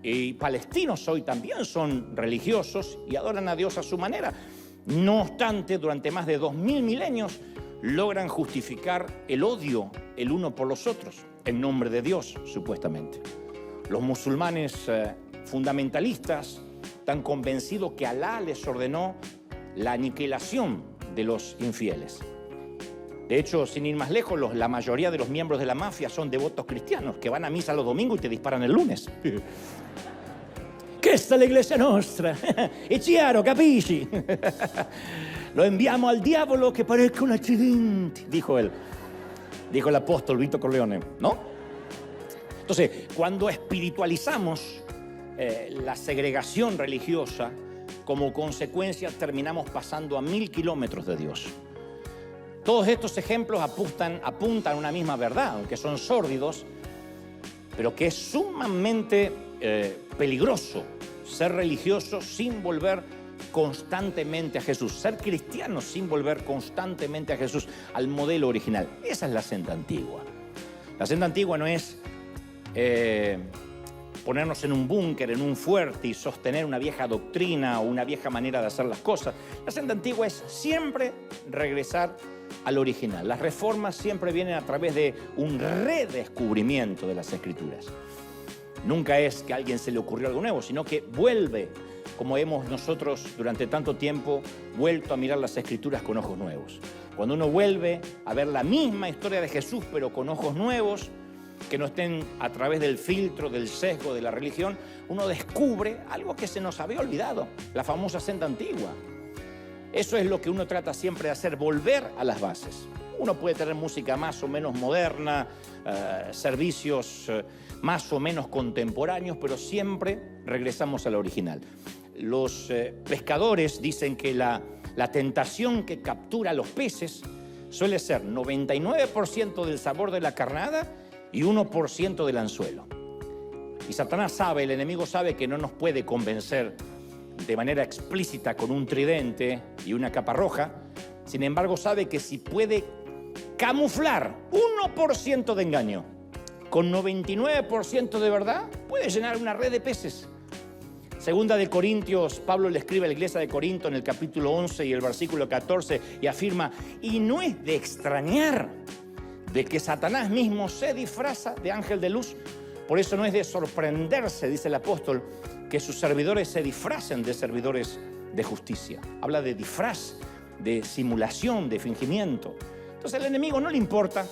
y palestinos hoy también son religiosos y adoran a Dios a su manera. No obstante, durante más de 2000 milenios logran justificar el odio el uno por los otros, en nombre de Dios, supuestamente. Los musulmanes fundamentalistas están convencidos que Alá les ordenó la aniquilación de los infieles. De hecho, sin ir más lejos, la mayoría de los miembros de la mafia son devotos cristianos que van a misa los domingos y te disparan el lunes. Questa è la iglesia nostra, è chiaro, capisci? Lo enviamo al diavolo che parezca un accidente, dijo el apóstol Vito Corleone, ¿no? Entonces, cuando espiritualizamos la segregación religiosa, como consecuencia terminamos pasando a 1000 kilómetros de Dios. Todos estos ejemplos apuntan a una misma verdad, aunque son sórdidos, pero que es sumamente peligroso ser religioso sin volver constantemente a Jesús, ser cristiano sin volver constantemente a Jesús, al modelo original. Esa es la senda antigua. La senda antigua no es ponernos en un búnker, en un fuerte y sostener una vieja doctrina o una vieja manera de hacer las cosas. La senda antigua es siempre regresar al original. Las reformas siempre vienen a través de un redescubrimiento de las Escrituras. Nunca es que a alguien se le ocurrió algo nuevo, sino que vuelve, como hemos nosotros durante tanto tiempo vuelto a mirar las Escrituras con ojos nuevos. Cuando uno vuelve a ver la misma historia de Jesús, pero con ojos nuevos, que no estén a través del filtro, del sesgo de la religión, uno descubre algo que se nos había olvidado, la famosa senda antigua. Eso es lo que uno trata siempre de hacer, volver a las bases. Uno puede tener música más o menos moderna, servicios más o menos contemporáneos, pero siempre regresamos a la original. Los pescadores dicen que la tentación que captura a los peces suele ser 99% del sabor de la carnada y 1% del anzuelo. Y Satanás sabe, el enemigo sabe que no nos puede convencer de manera explícita con un tridente y una capa roja. Sin embargo, sabe que si puede camuflar 1% de engaño con 99% de verdad, puede llenar una red de peces. Segunda de Corintios, Pablo le escribe a la iglesia de Corinto en el capítulo 11 y el versículo 14 y afirma: y no es de extrañar de que Satanás mismo se disfraza de ángel de luz. Por eso no es de sorprenderse, dice el apóstol, que sus servidores se disfracen de servidores de justicia. Habla de disfraz, de simulación, de fingimiento. Entonces al enemigo no le importa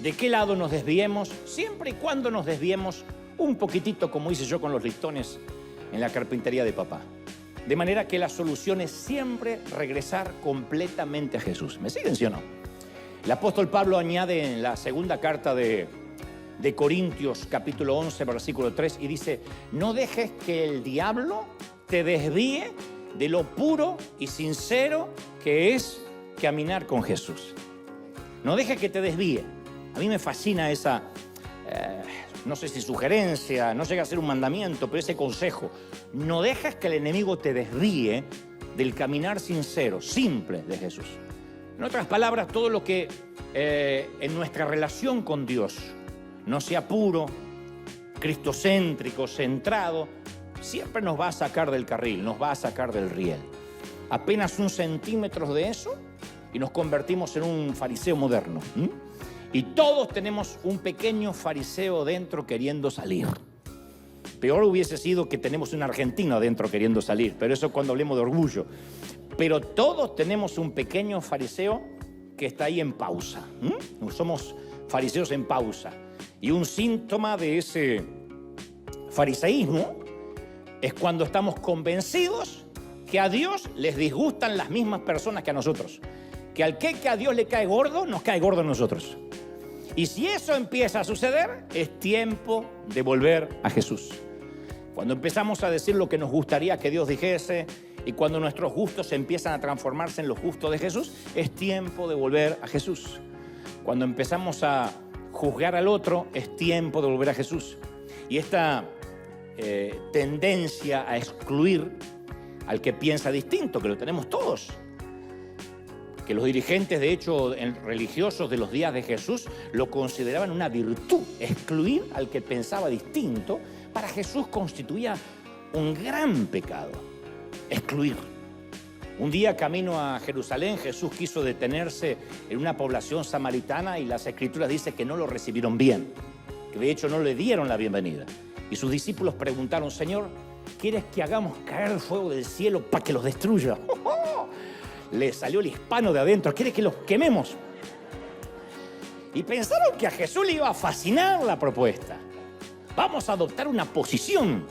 de qué lado nos desviemos, siempre y cuando nos desviemos un poquitito, como hice yo con los listones en la carpintería de papá. De manera que la solución es siempre regresar completamente a Jesús. ¿Me siguen, sí o no? El apóstol Pablo añade en la segunda carta de Corintios, capítulo 11, versículo 3, y dice: no dejes que el diablo te desvíe de lo puro y sincero que es caminar con Jesús. No dejes que te desvíe. A mí me fascina esa, no sé si sugerencia, no llega a ser un mandamiento, pero ese consejo. No dejes que el enemigo te desvíe del caminar sincero, simple de Jesús. En otras palabras, todo lo que en nuestra relación con Dios no sea puro, cristocéntrico, centrado, siempre nos va a sacar del carril, nos va a sacar del riel. Apenas 1 centímetro de eso y nos convertimos en un fariseo moderno. Y todos tenemos un pequeño fariseo dentro queriendo salir. Peor hubiese sido que tenemos un argentino adentro queriendo salir, pero eso cuando hablemos de orgullo. Pero todos tenemos un pequeño fariseo que está ahí en pausa. Somos fariseos en pausa. Y un síntoma de ese fariseísmo es cuando estamos convencidos que a Dios les disgustan las mismas personas que a nosotros. Que al que a Dios le cae gordo, nos cae gordo a nosotros. Y si eso empieza a suceder, es tiempo de volver a Jesús. Cuando empezamos a decir lo que nos gustaría que Dios dijese y cuando nuestros gustos empiezan a transformarse en los gustos de Jesús, es tiempo de volver a Jesús. Cuando empezamos a juzgar al otro, es tiempo de volver a Jesús. Y esta tendencia a excluir al que piensa distinto, que lo tenemos todos, que los dirigentes, de hecho, religiosos de los días de Jesús lo consideraban una virtud, excluir al que pensaba distinto, Para Jesús constituía un gran pecado excluir. Un día camino a Jerusalén, Jesús quiso detenerse en una población samaritana y las Escrituras dicen que no lo recibieron bien, que de hecho no le dieron la bienvenida. Y sus discípulos preguntaron: Señor, ¿quieres que hagamos caer el fuego del cielo para que los destruya? Le salió el hispano de adentro: ¿quieres que los quememos? Y pensaron que a Jesús le iba a fascinar la propuesta. Vamos a adoptar una posición,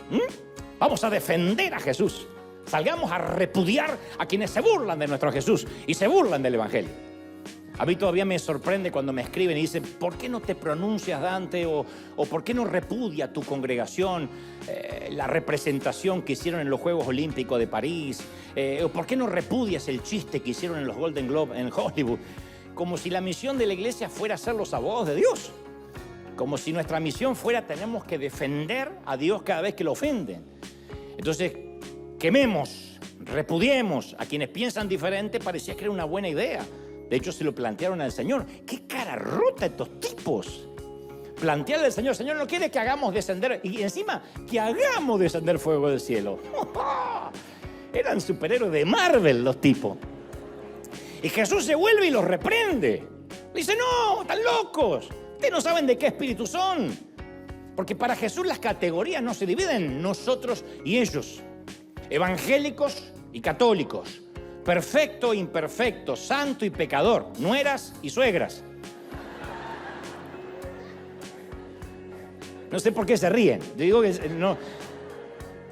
vamos a defender a Jesús. Salgamos a repudiar a quienes se burlan de nuestro Jesús y se burlan del Evangelio. A mí todavía me sorprende cuando me escriben y dicen: ¿por qué no te pronuncias, Dante? O ¿por qué no repudia tu congregación la representación que hicieron en los Juegos Olímpicos de París? ¿O por qué no repudias el chiste que hicieron en los Golden Globe en Hollywood? Como si la misión de la iglesia fuera ser los abogados de Dios. Como si nuestra misión fuera: tenemos que defender a Dios cada vez que lo ofenden. Entonces, quememos, repudiemos a quienes piensan diferente. Parecía que era una buena idea. De hecho, se lo plantearon al Señor. ¡Qué cara rota estos tipos! Plantearle al Señor: Señor, ¿no quiere que hagamos descender? Y encima, que hagamos descender fuego del cielo. Eran superhéroes de Marvel los tipos. Y Jesús se vuelve y los reprende. Dice: no, están locos. Ustedes no saben de qué espíritu son. Porque para Jesús las categorías no se dividen en nosotros y ellos. Evangélicos y católicos. Perfecto e imperfecto, santo y pecador, nueras y suegras. No sé por qué se ríen. Yo digo que no.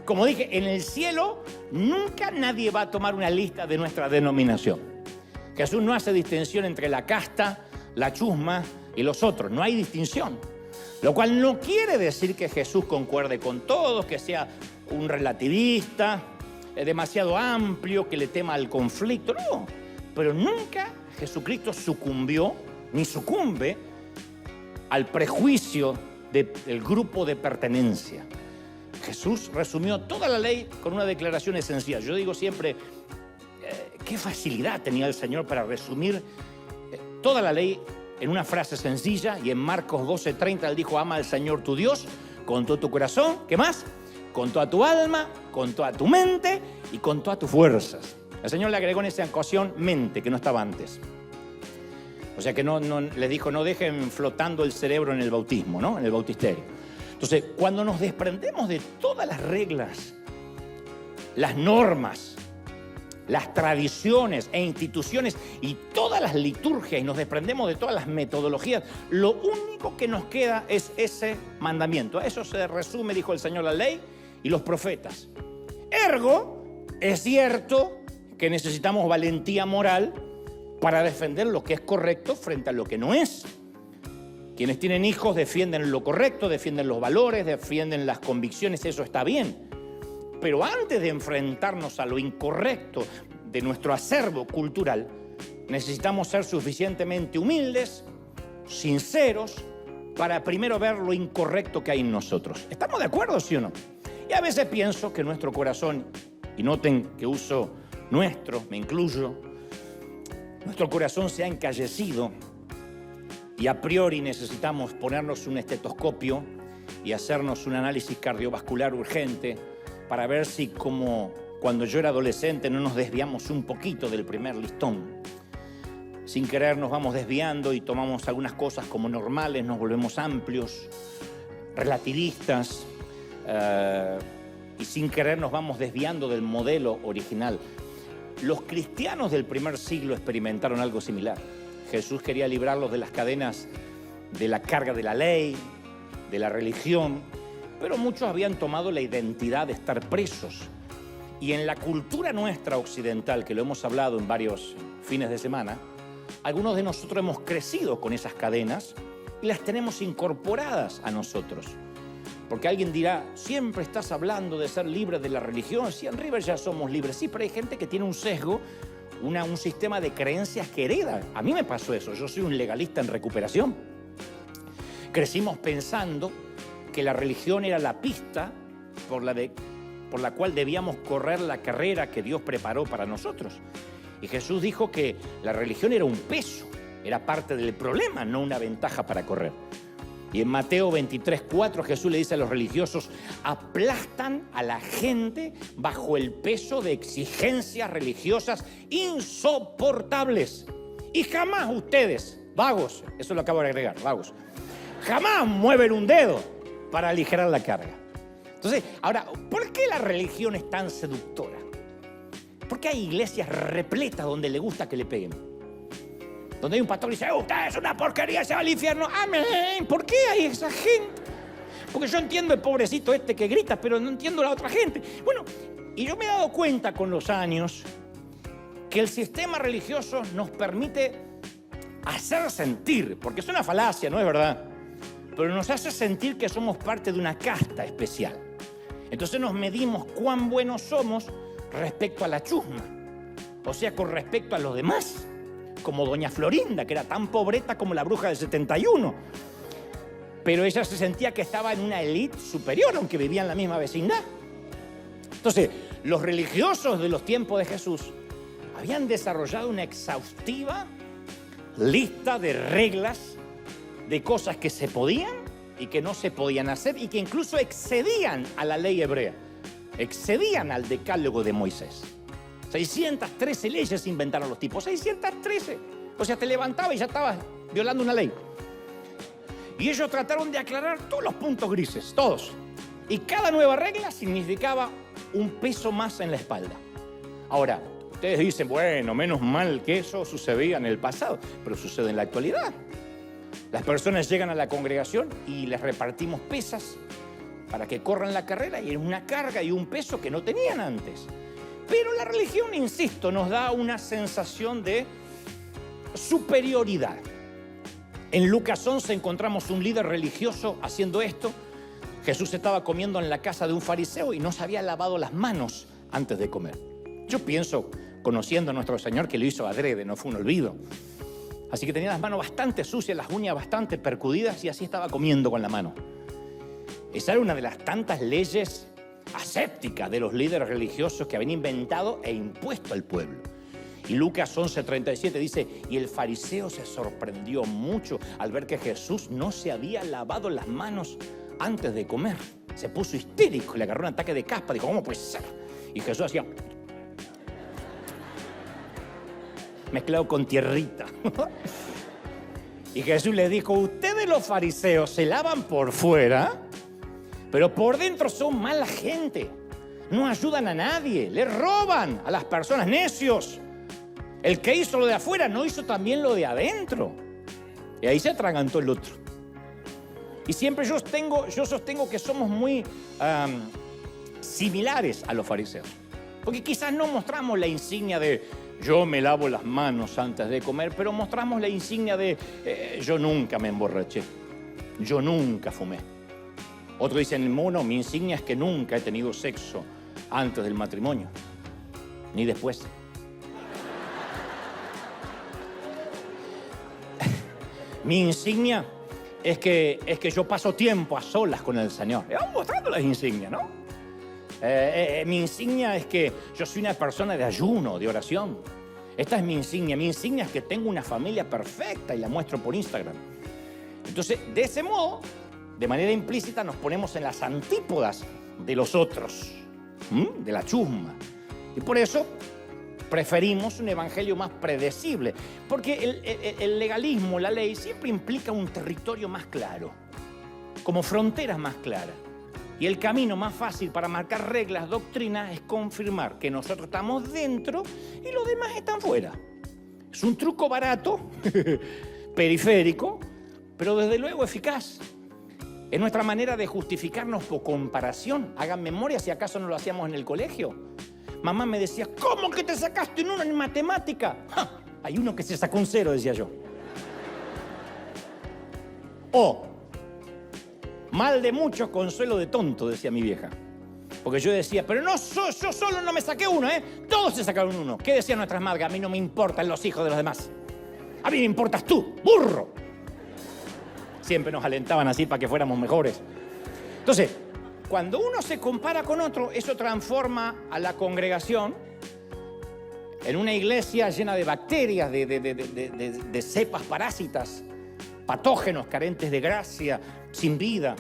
Como dije, en el cielo nunca nadie va a tomar una lista de nuestra denominación. Jesús no hace distinción entre la casta, la chusma y los otros. No hay distinción. Lo cual no quiere decir que Jesús concuerde con todos, que sea un relativista, demasiado amplio, que le tema al conflicto. No, pero nunca Jesucristo sucumbió ni sucumbe al prejuicio del grupo de pertenencia. Jesús resumió toda la ley con una declaración esencial. Yo digo siempre, qué facilidad tenía el Señor para resumir toda la ley en una frase sencilla. Y en Marcos 12:30 él dijo: ama al Señor tu Dios con todo tu corazón. ¿Qué más? Con toda tu alma, con toda tu mente y con todas tus fuerzas. El Señor le agregó en esa ecuación mente, que no estaba antes. O sea que no les dijo: no dejen flotando el cerebro en el bautismo, ¿no? En el bautisterio. Entonces, cuando nos desprendemos de todas las reglas, las normas, las tradiciones e instituciones y todas las liturgias, y nos desprendemos de todas las metodologías, lo único que nos queda es ese mandamiento. A eso se resume, dijo el Señor, la ley y los profetas. Ergo, es cierto que necesitamos valentía moral para defender lo que es correcto frente a lo que no es. Quienes tienen hijos defienden lo correcto, defienden los valores, defienden las convicciones, eso está bien. Pero antes de enfrentarnos a lo incorrecto de nuestro acervo cultural, necesitamos ser suficientemente humildes, sinceros, para primero ver lo incorrecto que hay en nosotros. ¿Estamos de acuerdo, sí o no? Y a veces pienso que nuestro corazón, y noten que uso nuestro, me incluyo, nuestro corazón se ha encallecido y a priori necesitamos ponernos un estetoscopio y hacernos un análisis cardiovascular urgente para ver si, como cuando yo era adolescente, no nos desviamos un poquito del primer listón. Sin querer nos vamos desviando y tomamos algunas cosas como normales, nos volvemos amplios, relativistas, y sin querer nos vamos desviando del modelo original. Los cristianos del primer siglo experimentaron algo similar. Jesús quería librarlos de las cadenas de la carga de la ley, de la religión, pero muchos habían tomado la identidad de estar presos. Y en la cultura nuestra occidental, que lo hemos hablado en varios fines de semana, algunos de nosotros hemos crecido con esas cadenas y las tenemos incorporadas a nosotros. Porque alguien dirá: siempre estás hablando de ser libre de la religión. Si en River ya somos libres. Sí, pero hay gente que tiene un sesgo, un sistema de creencias que hereda. A mí me pasó eso. Yo soy un legalista en recuperación. Crecimos pensando que la religión era la pista por la cual debíamos correr la carrera que Dios preparó para nosotros. Y Jesús dijo que la religión era un peso, era parte del problema, no una ventaja para correr. Y en Mateo 23:4 Jesús le dice a los religiosos: aplastan a la gente bajo el peso de exigencias religiosas insoportables. Y jamás ustedes, vagos, eso lo acabo de agregar, vagos, jamás mueven un dedo para aligerar la carga. Entonces, ahora, ¿por qué la religión es tan seductora? ¿Por qué hay iglesias repletas donde le gusta que le peguen? Donde hay un pastor que dice: usted es una porquería, se va al infierno. Amén. ¿Por qué hay esa gente? Porque yo entiendo el pobrecito este que grita, pero no entiendo la otra gente. Bueno, y yo me he dado cuenta con los años que el sistema religioso nos permite hacer sentir, porque es una falacia, no es verdad, pero nos hace sentir que somos parte de una casta especial. Entonces nos medimos cuán buenos somos respecto a la chusma, o sea, con respecto a los demás. Como doña Florinda, que era tan pobreta como la bruja del 71. Pero ella se sentía que estaba en una élite superior, aunque vivía en la misma vecindad. Entonces, los religiosos de los tiempos de Jesús habían desarrollado una exhaustiva lista de reglas, de cosas que se podían y que no se podían hacer, y que incluso excedían a la ley hebrea, excedían al decálogo de Moisés. 613 leyes inventaron los tipos, 613. O sea, te levantaba y ya estabas violando una ley. Y ellos trataron de aclarar todos los puntos grises, todos. Y cada nueva regla significaba un peso más en la espalda. Ahora, ustedes dicen: bueno, menos mal que eso sucedía en el pasado, pero sucede en la actualidad. Las personas llegan a la congregación y les repartimos pesas para que corran la carrera, y es una carga y un peso que no tenían antes. Pero la religión, insisto, nos da una sensación de superioridad. En Lucas 11 encontramos un líder religioso haciendo esto. Jesús estaba comiendo en la casa de un fariseo y no se había lavado las manos antes de comer. Yo pienso, conociendo a nuestro Señor, que lo hizo adrede, no fue un olvido. Así que tenía las manos bastante sucias, las uñas bastante percudidas, y así estaba comiendo con la mano. Esa era una de las tantas leyes ascética de los líderes religiosos que habían inventado e impuesto al pueblo. Y Lucas 11:37 dice: y el fariseo se sorprendió mucho al ver que Jesús no se había lavado las manos antes de comer. Se puso histérico, le agarró un ataque de caspa, dijo: ¿cómo puede ser? Y Jesús hacía mezclado con tierrita. Y Jesús les dijo: ustedes los fariseos se lavan por fuera, pero por dentro son mala gente. No ayudan a nadie, le roban a las personas, necios. El que hizo lo de afuera no hizo también lo de adentro. Y ahí se atragantó el otro. Y siempre yo sostengo que somos muy similares a los fariseos. Porque quizás no mostramos la insignia de yo me lavo las manos antes de comer, pero mostramos la insignia de yo nunca me emborraché, yo nunca fumé. Otros dicen: no, mi insignia es que nunca he tenido sexo antes del matrimonio, ni después. Mi insignia es que yo paso tiempo a solas con el Señor. Vamos mostrando las insignias, ¿no? Mi insignia es que yo soy una persona de ayuno, de oración. Esta es mi insignia. Mi insignia es que tengo una familia perfecta y la muestro por Instagram. Entonces, de ese modo, de manera implícita, nos ponemos en las antípodas de los otros, de la chusma. Y por eso preferimos un evangelio más predecible, porque el legalismo, la ley, siempre implica un territorio más claro, como fronteras más claras. Y el camino más fácil para marcar reglas, doctrinas, es confirmar que nosotros estamos dentro y los demás están fuera. Es un truco barato, periférico, pero desde luego eficaz. Es nuestra manera de justificarnos por comparación. Hagan memoria si acaso no lo hacíamos en el colegio. Mamá me decía: ¿cómo que te sacaste un 1 en matemática? ¡Ja! Hay uno que se sacó un 0, decía yo. O mal de mucho, consuelo de tonto, decía mi vieja. Porque yo decía: pero no, yo solo no me saqué 1, todos se sacaron 1. ¿Qué decían nuestras madres? A mí no me importan los hijos de los demás. A mí me importas tú, burro. Siempre nos alentaban así para que fuéramos mejores. Entonces, cuando uno se compara con otro, eso transforma a la congregación en una iglesia llena de bacterias, de cepas parásitas, patógenos carentes de gracia, sin vida.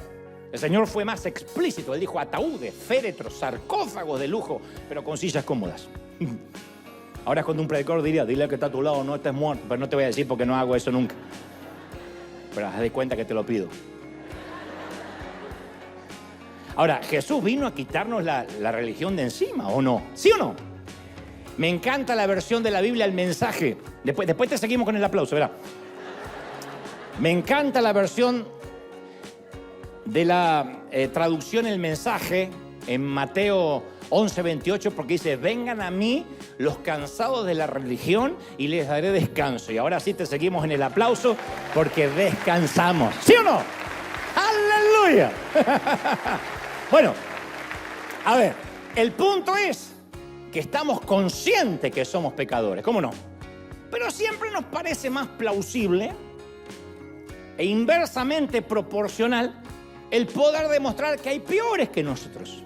El Señor fue más explícito. Él dijo ataúdes, féretros, sarcófagos de lujo, pero con sillas cómodas. Ahora cuando un predicador diría, dile al que está a tu lado, no estés muerto, pero no te voy a decir porque no hago eso nunca. Pero haz de cuenta que te lo pido. Ahora, ¿Jesús vino a quitarnos la religión de encima o no? ¿Sí o no? Me encanta la versión de la Biblia, el mensaje. Después te seguimos con el aplauso, ¿verdad? Me encanta la versión de la traducción, el mensaje, en Mateo 11:28, porque dice, vengan a mí los cansados de la religión y les daré descanso. Y ahora sí te seguimos en el aplauso porque descansamos. ¿Sí o no? ¡Aleluya! Bueno, a ver, el punto es que estamos conscientes que somos pecadores, ¿cómo no? Pero siempre nos parece más plausible e inversamente proporcional el poder demostrar que hay peores que nosotros.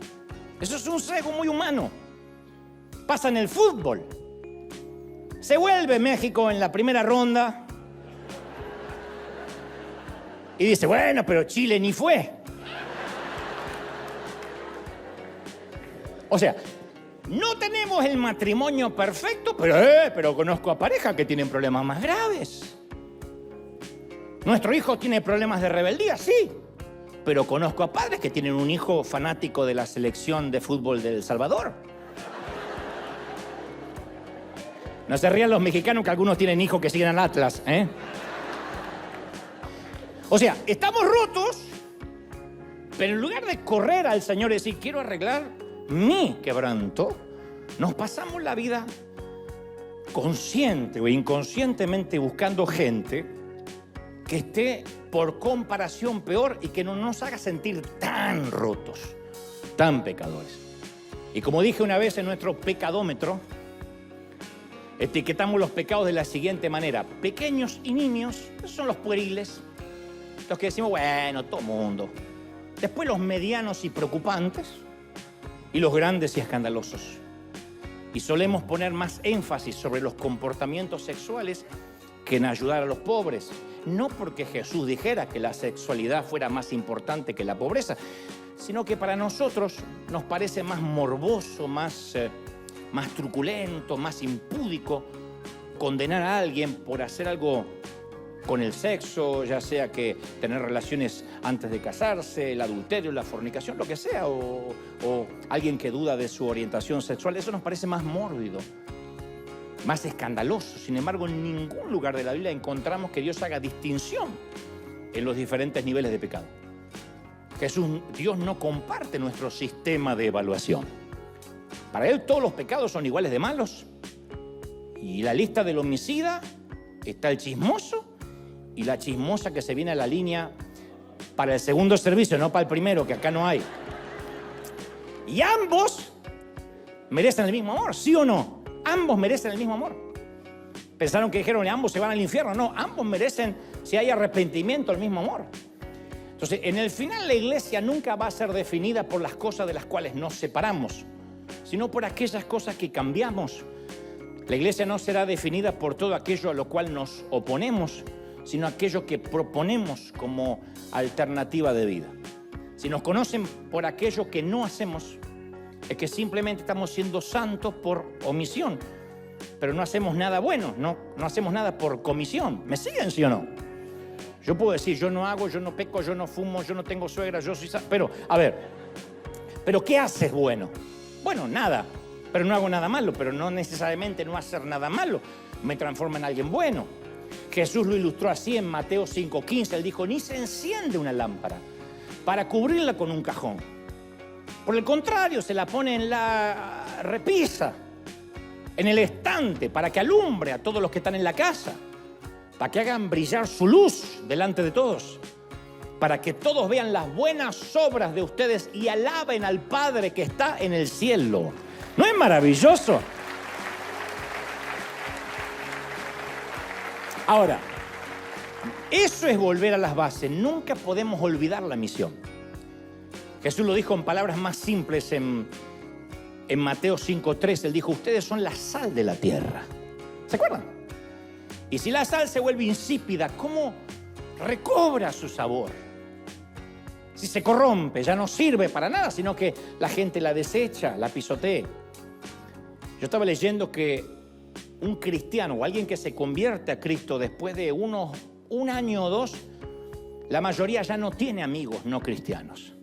Eso es un sesgo muy humano. Pasa en el fútbol. Se vuelve México en la primera ronda y dice, bueno, pero Chile ni fue. O sea, no tenemos el matrimonio perfecto, pero conozco a parejas que tienen problemas más graves. Nuestro hijo tiene problemas de rebeldía, sí, pero conozco a padres que tienen un hijo fanático de la selección de fútbol de El Salvador. No se rían los mexicanos que algunos tienen hijos que siguen al Atlas, ¿eh? O sea, estamos rotos, pero en lugar de correr al Señor y decir, quiero arreglar mi quebranto, nos pasamos la vida consciente o inconscientemente buscando gente que esté por comparación peor y que no nos haga sentir tan rotos, tan pecadores. Y como dije una vez en nuestro pecadómetro, etiquetamos los pecados de la siguiente manera: pequeños y niños, esos son los pueriles, los que decimos, bueno, todo mundo. Después los medianos y preocupantes, y los grandes y escandalosos. Y solemos poner más énfasis sobre los comportamientos sexuales que en ayudar a los pobres. No porque Jesús dijera que la sexualidad fuera más importante que la pobreza, sino que para nosotros nos parece más morboso, más truculento, más impúdico condenar a alguien por hacer algo con el sexo, ya sea que tener relaciones antes de casarse, el adulterio, la fornicación, lo que sea, o alguien que duda de su orientación sexual. Eso nos parece más mórbido, más escandaloso. Sin embargo, en ningún lugar de la Biblia encontramos que Dios haga distinción en los diferentes niveles de pecado. Dios no comparte nuestro sistema de evaluación. Para Él todos los pecados son iguales de malos. Y la lista del homicida está el chismoso y la chismosa que se viene a la línea para el segundo servicio, no para el primero, que acá no hay. Y ambos merecen el mismo amor, ¿sí o no? Ambos merecen el mismo amor. Pensaron que dijeron, ambos se van al infierno. No, ambos merecen, si hay arrepentimiento, el mismo amor. Entonces, en el final la iglesia nunca va a ser definida por las cosas de las cuales nos separamos, sino por aquellas cosas que cambiamos. La iglesia no será definida por todo aquello a lo cual nos oponemos, sino aquello que proponemos como alternativa de vida. Si nos conocen por aquello que no hacemos, es que simplemente estamos siendo santos por omisión, pero no hacemos nada bueno, no hacemos nada por comisión. ¿Me siguen, sí o no? Yo puedo decir, yo no hago, yo no peco, yo no fumo, yo no tengo suegra, yo soy santo. Pero, a ver, ¿pero qué haces bueno? Bueno, nada, pero no hago nada malo, pero no necesariamente no hacer nada malo me transforma en alguien bueno. Jesús lo ilustró así en Mateo 5:15. Él dijo, ni se enciende una lámpara para cubrirla con un cajón. Por el contrario, se la pone en la repisa, en el estante, para que alumbre a todos los que están en la casa, para que hagan brillar su luz delante de todos, para que todos vean las buenas obras de ustedes y alaben al Padre que está en el cielo. ¿No es maravilloso? Ahora, eso es volver a las bases. Nunca podemos olvidar la misión. Jesús lo dijo en palabras más simples en Mateo 5:3. Él dijo, ustedes son la sal de la tierra. ¿Se acuerdan? Y si la sal se vuelve insípida, ¿cómo recobra su sabor? si se corrompe, ya no sirve para nada, sino que la gente la desecha, la pisotea. Yo estaba leyendo que un cristiano o alguien que se convierte a Cristo después de un año o dos, la mayoría ya no tiene amigos no cristianos.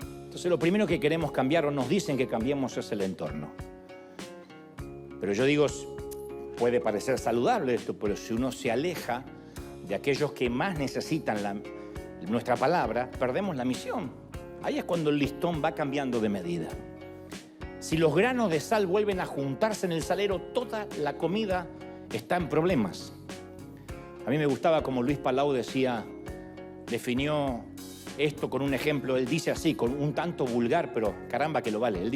Entonces lo primero que queremos cambiar o nos dicen que cambiemos es el entorno. Pero yo digo, puede parecer saludable esto, pero si uno se aleja de aquellos que más necesitan nuestra palabra, perdemos la misión. Ahí es cuando el listón va cambiando de medida. Si los granos de sal vuelven a juntarse en el salero, toda la comida está en problemas. A mí me gustaba como Luis Palau definió esto con un ejemplo. Él dice así, con un tanto vulgar, pero caramba que lo vale. Él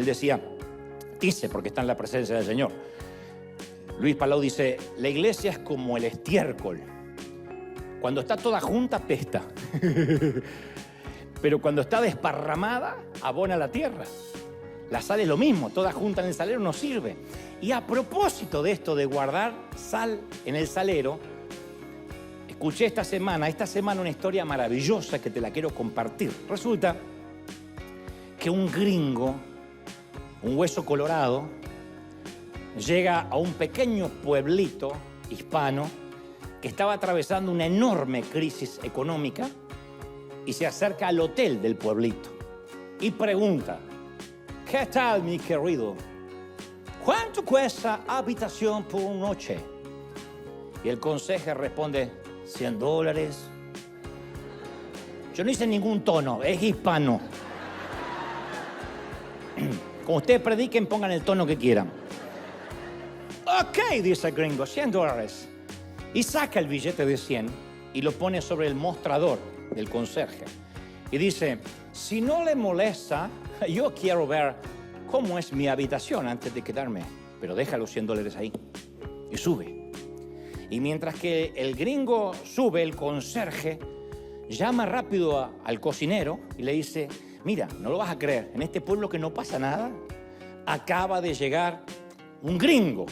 decía, porque está en la presencia del Señor. Luis Palau dice, la iglesia es como el estiércol. Cuando está toda junta, apesta. Pero cuando está desparramada, abona la tierra. La sal es lo mismo, toda junta en el salero no sirve. Y a propósito de esto de guardar sal en el salero, escuché esta semana una historia maravillosa que te la quiero compartir. Resulta que un gringo, un hueso colorado, llega a un pequeño pueblito hispano que estaba atravesando una enorme crisis económica y se acerca al hotel del pueblito y pregunta, ¿qué tal, mi querido? ¿Cuánto cuesta habitación por noche? Y el conserje responde, $100. Yo no hice ningún tono, es hispano. Como ustedes prediquen, pongan el tono que quieran. Ok, dice el gringo, $100. Y saca el billete de 100 y lo pone sobre el mostrador del conserje. Y dice, si no le molesta, yo quiero ver cómo es mi habitación antes de quedarme. Pero deja los $100 ahí. Y sube. Y mientras que el gringo sube, el conserje llama rápido al cocinero y le dice, mira, no lo vas a creer, en este pueblo que no pasa nada, acaba de llegar un gringo.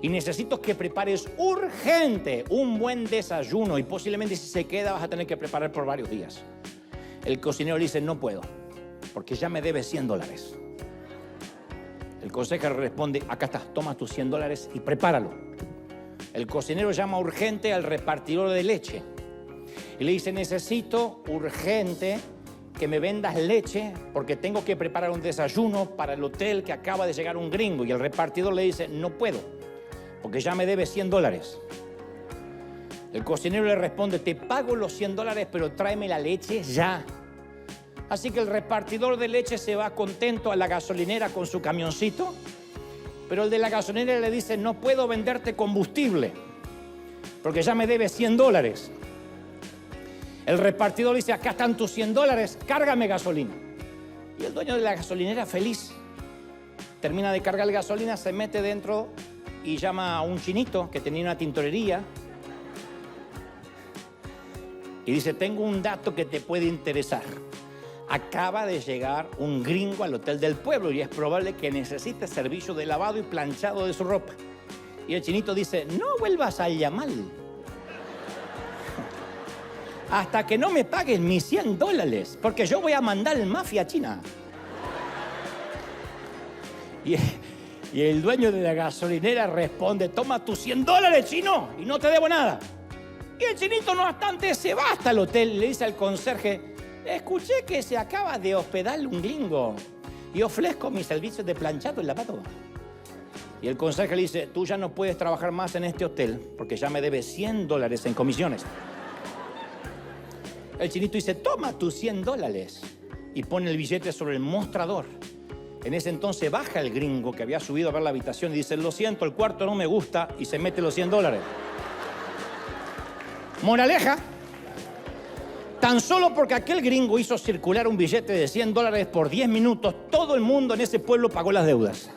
Y necesito que prepares urgente un buen desayuno y posiblemente si se queda vas a tener que preparar por varios días. El cocinero le dice, no puedo, porque ya me debes $100. El consejero responde, acá está, toma tus $100 y prepáralo. El cocinero llama urgente al repartidor de leche y le dice, necesito urgente que me vendas leche porque tengo que preparar un desayuno para el hotel que acaba de llegar un gringo. Y el repartidor le dice, no puedo, porque ya me debes $100. El cocinero le responde, te pago los $100, pero tráeme la leche ya. Así que el repartidor de leche se va contento a la gasolinera con su camioncito, pero el de la gasolinera le dice, no puedo venderte combustible, porque ya me debes $100. El repartidor dice, acá están tus $100, cárgame gasolina. Y el dueño de la gasolinera, feliz, termina de cargar gasolina, se mete dentro y llama a un chinito que tenía una tintorería y dice, tengo un dato que te puede interesar. Acaba de llegar un gringo al hotel del pueblo y es probable que necesite servicio de lavado y planchado de su ropa. Y el chinito dice, no vuelvas a llamar hasta que no me paguen mis $100, porque yo voy a mandar el mafia a China. Y el dueño de la gasolinera responde, toma tus $100, chino, y no te debo nada. Y el chinito, no obstante, se va hasta el hotel y le dice al conserje, escuché que se acaba de hospedar un gringo y ofrezco mis servicios de planchado y lavado. Y el conserje le dice, tú ya no puedes trabajar más en este hotel porque ya me debes $100 en comisiones. El chinito dice, toma tus $100 y pone el billete sobre el mostrador. En ese entonces baja el gringo que había subido a ver la habitación y dice, lo siento, el cuarto no me gusta, y se mete los $100. Moraleja, tan solo porque aquel gringo hizo circular un billete de $100 por 10 minutos, todo el mundo en ese pueblo pagó las deudas.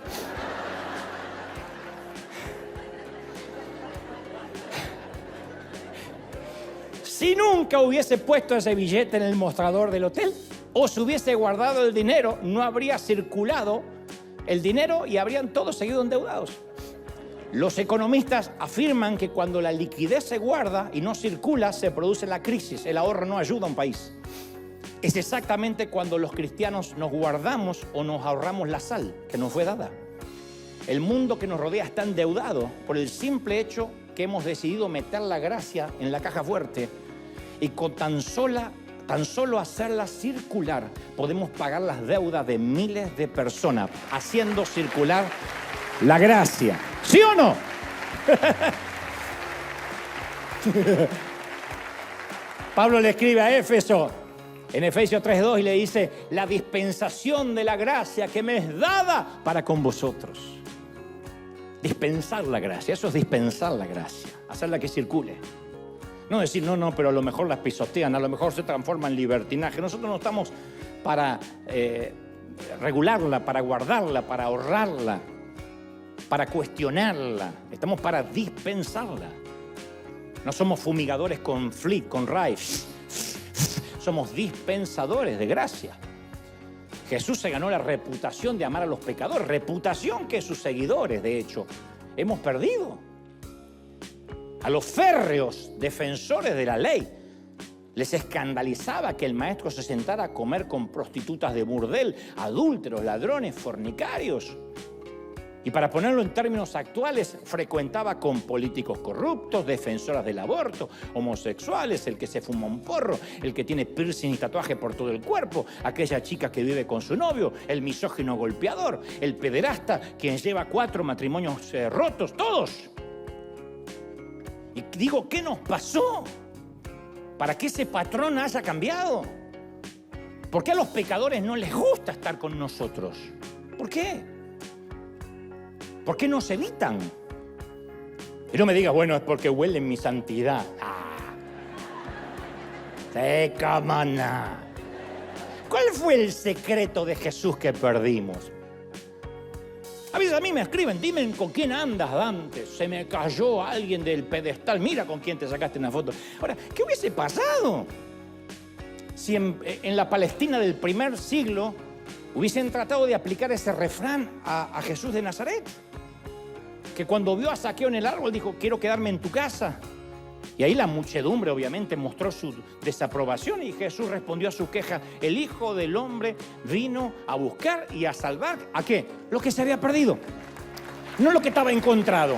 Si nunca hubiese puesto ese billete en el mostrador del hotel o se hubiese guardado el dinero, no habría circulado el dinero y habrían todos seguido endeudados. Los economistas afirman que cuando la liquidez se guarda y no circula, se produce la crisis. El ahorro no ayuda a un país. es exactamente cuando los cristianos nos guardamos o nos ahorramos la sal que nos fue dada. El mundo que nos rodea está endeudado por el simple hecho que hemos decidido meter la gracia en la caja fuerte y con tan solo hacerla circular podemos pagar las deudas de miles de personas haciendo circular la gracia. ¿Sí o no? Pablo le escribe a Éfeso en Efesios 3:2 y le dice: la dispensación de la gracia que me es dada para con vosotros. Dispensar la gracia, eso es dispensar la gracia, hacerla que circule. No decir, no, pero a lo mejor las pisotean, a lo mejor se transforma en libertinaje. Nosotros no estamos para regularla, para guardarla, para ahorrarla, para cuestionarla. Estamos para dispensarla. No somos fumigadores con Flick, con Ray. Somos dispensadores de gracia. Jesús se ganó la reputación de amar a los pecadores, reputación que sus seguidores, de hecho, hemos perdido. A los férreos defensores de la ley les escandalizaba que el maestro se sentara a comer con prostitutas de burdel, adúlteros, ladrones, fornicarios. Y para ponerlo en términos actuales, frecuentaba con políticos corruptos, defensoras del aborto, homosexuales, el que se fuma un porro, el que tiene piercing y tatuaje por todo el cuerpo, aquella chica que vive con su novio, el misógino golpeador, el pederasta, quien lleva 4 matrimonios rotos, todos. Y digo, ¿qué nos pasó para que ese patrón haya cambiado? ¿Por qué a los pecadores no les gusta estar con nosotros? ¿Por qué? ¿Por qué nos evitan? Y no me digas, bueno, es porque huelen mi santidad. Cámara. ¿Cuál fue el secreto de Jesús que perdimos? A veces a mí me escriben, dime con quién andas, Dante. Se me cayó alguien del pedestal. Mira con quién te sacaste una foto. Ahora, ¿qué hubiese pasado si en la Palestina del primer siglo hubiesen tratado de aplicar ese refrán a Jesús de Nazaret? Que cuando vio a Zaqueo en el árbol dijo, quiero quedarme en tu casa. Y ahí la muchedumbre obviamente mostró su desaprobación y Jesús respondió a su queja: el Hijo del Hombre vino a buscar y a salvar, ¿a qué? Lo que se había perdido, no lo que estaba encontrado.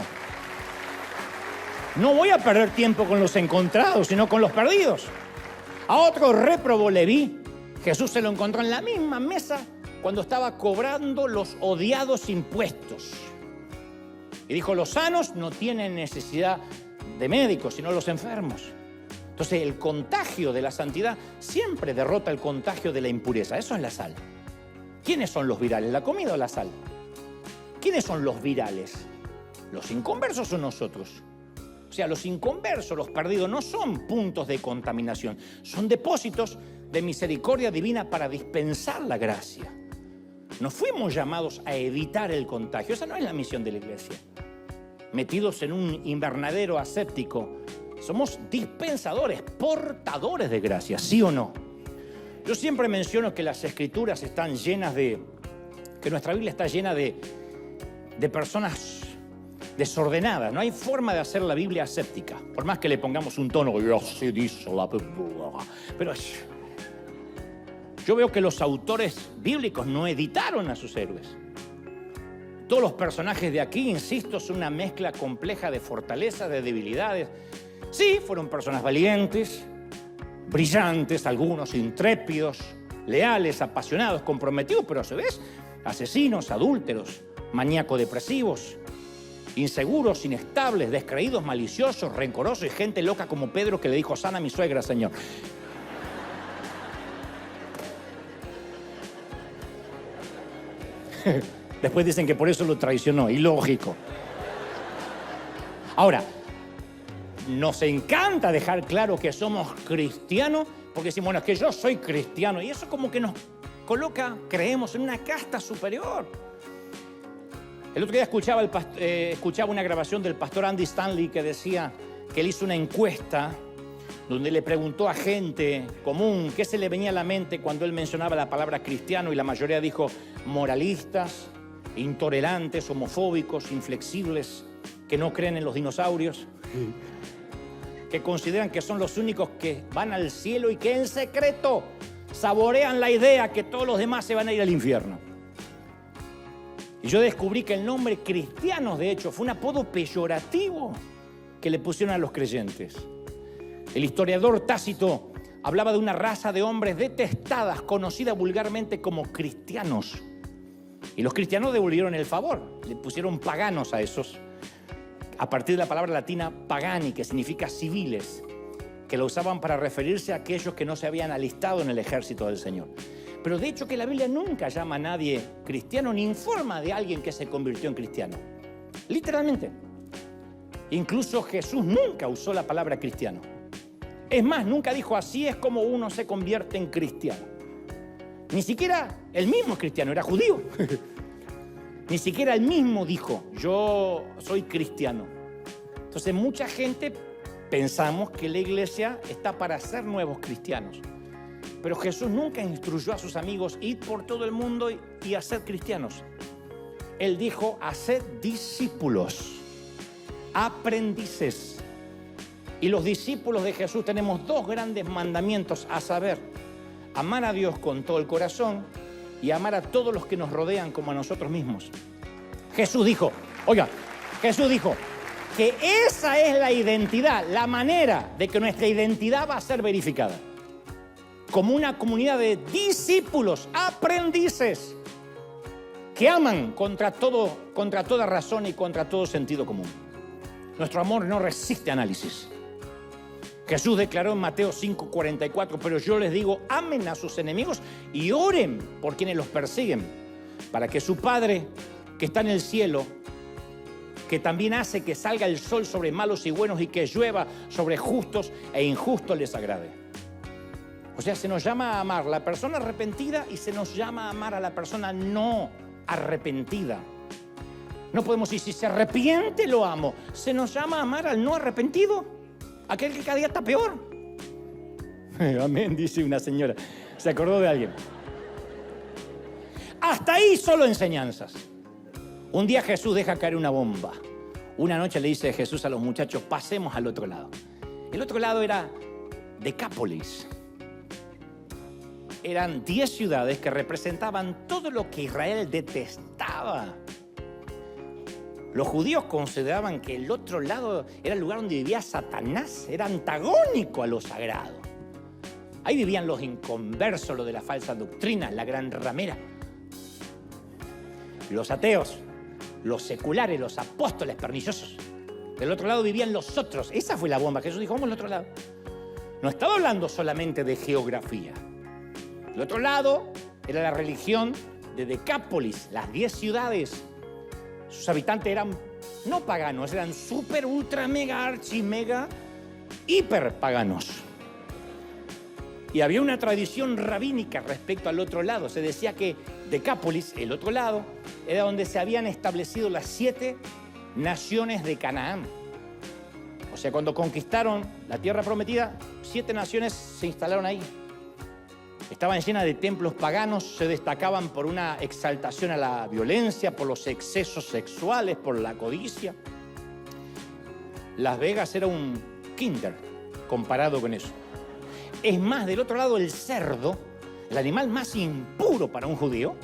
No voy a perder tiempo con los encontrados, sino con los perdidos. A otro réprobo Leví, Jesús se lo encontró en la misma mesa cuando estaba cobrando los odiados impuestos. Y dijo, los sanos no tienen necesidad de médicos, sino los enfermos. Entonces el contagio de la santidad siempre derrota el contagio de la impureza. Eso es la sal. ¿Quiénes son los virales? ¿La comida o la sal? ¿Quiénes son los virales? ¿Los inconversos o nosotros? O sea, los inconversos, los perdidos, no son puntos de contaminación, son depósitos de misericordia divina para dispensar la gracia. No fuimos llamados a evitar el contagio, esa no es la misión de la iglesia. Metidos en un invernadero aséptico, somos dispensadores, portadores de gracia, ¿sí o no? Yo siempre menciono que las escrituras están llenas que nuestra Biblia está llena de personas desordenadas. No hay forma de hacer la Biblia aséptica, por más que le pongamos un tono, así dice la Biblia. Pero yo veo que los autores bíblicos no editaron a sus héroes. Todos los personajes de aquí, insisto, son una mezcla compleja de fortalezas, de debilidades. Sí, fueron personas valientes, brillantes, algunos intrépidos, leales, apasionados, comprometidos, pero a su vez asesinos, adúlteros, maníaco-depresivos, inseguros, inestables, descreídos, maliciosos, rencorosos y gente loca como Pedro que le dijo, sana a mi suegra, Señor. Después dicen que por eso lo traicionó, ilógico. Ahora, nos encanta dejar claro que somos cristianos, porque decimos, bueno, es que yo soy cristiano, y eso como que nos coloca, creemos, en una casta superior. El otro día escuchaba una grabación del pastor Andy Stanley que decía que él hizo una encuesta donde le preguntó a gente común qué se le venía a la mente cuando él mencionaba la palabra cristiano, y la mayoría dijo moralistas, intolerantes, homofóbicos, inflexibles, que no creen en los dinosaurios, que consideran que son los únicos que van al cielo y que en secreto saborean la idea que todos los demás se van a ir al infierno. Y yo descubrí que el nombre cristianos, de hecho, fue un apodo peyorativo que le pusieron a los creyentes. El historiador Tácito hablaba de una raza de hombres detestadas, conocida vulgarmente como cristianos. Y los cristianos devolvieron el favor, le pusieron paganos a esos, a partir de la palabra latina pagani, que significa civiles, que lo usaban para referirse a aquellos que no se habían alistado en el ejército del Señor. Pero de hecho que la Biblia nunca llama a nadie cristiano ni informa de alguien que se convirtió en cristiano. Literalmente. Incluso Jesús nunca usó la palabra cristiano. Es más, nunca dijo así es como uno se convierte en cristiano. Ni siquiera el mismo cristiano, era judío. Ni siquiera él mismo dijo, yo soy cristiano. Entonces mucha gente pensamos que la iglesia está para ser nuevos cristianos. Pero Jesús nunca instruyó a sus amigos, id por todo el mundo y haced cristianos. Él dijo, haced discípulos, aprendices. Y los discípulos de Jesús tenemos dos grandes mandamientos, a saber, amar a Dios con todo el corazón y amar a todos los que nos rodean como a nosotros mismos. Jesús dijo que esa es la identidad, la manera de que nuestra identidad va a ser verificada. Como una comunidad de discípulos, aprendices, que aman contra toda razón y contra todo sentido común. Nuestro amor no resiste análisis. Jesús declaró en Mateo 5:44, pero yo les digo, amen a sus enemigos y oren por quienes los persiguen, para que su Padre, que está en el cielo, que también hace que salga el sol sobre malos y buenos y que llueva sobre justos e injustos, les agrade. O sea, se nos llama a amar a la persona arrepentida y se nos llama a amar a la persona no arrepentida. No podemos decir, si se arrepiente, lo amo. Se nos llama a amar al no arrepentido, aquel que cada día está peor. Amén, dice una señora. Se acordó de alguien. Hasta ahí solo enseñanzas. Un día Jesús deja caer una bomba. Una noche le dice Jesús a los muchachos, pasemos al otro lado. El otro lado era Decápolis. Eran 10 ciudades que representaban todo lo que Israel detestaba. Los judíos consideraban que el otro lado era el lugar donde vivía Satanás, era antagónico a lo sagrado. Ahí vivían los inconversos, los de la falsa doctrina, la gran ramera. Los ateos, los seculares, los apóstoles perniciosos. Del otro lado vivían los otros. Esa fue la bomba. Jesús dijo, vamos al otro lado. No estaba hablando solamente de geografía. El otro lado era la religión de Decápolis, las 10 ciudades. Sus habitantes eran no paganos, eran súper, ultra, mega, archi, mega, hiper paganos. Y había una tradición rabínica respecto al otro lado. Se decía que Decápolis, el otro lado, era donde se habían establecido las 7 naciones de Canaán. O sea, cuando conquistaron la tierra prometida, 7 naciones se instalaron ahí. Estaban llenas de templos paganos, se destacaban por una exaltación a la violencia, por los excesos sexuales, por la codicia. Las Vegas era un kinder comparado con eso. Es más, del otro lado, el cerdo, el animal más impuro para un judío,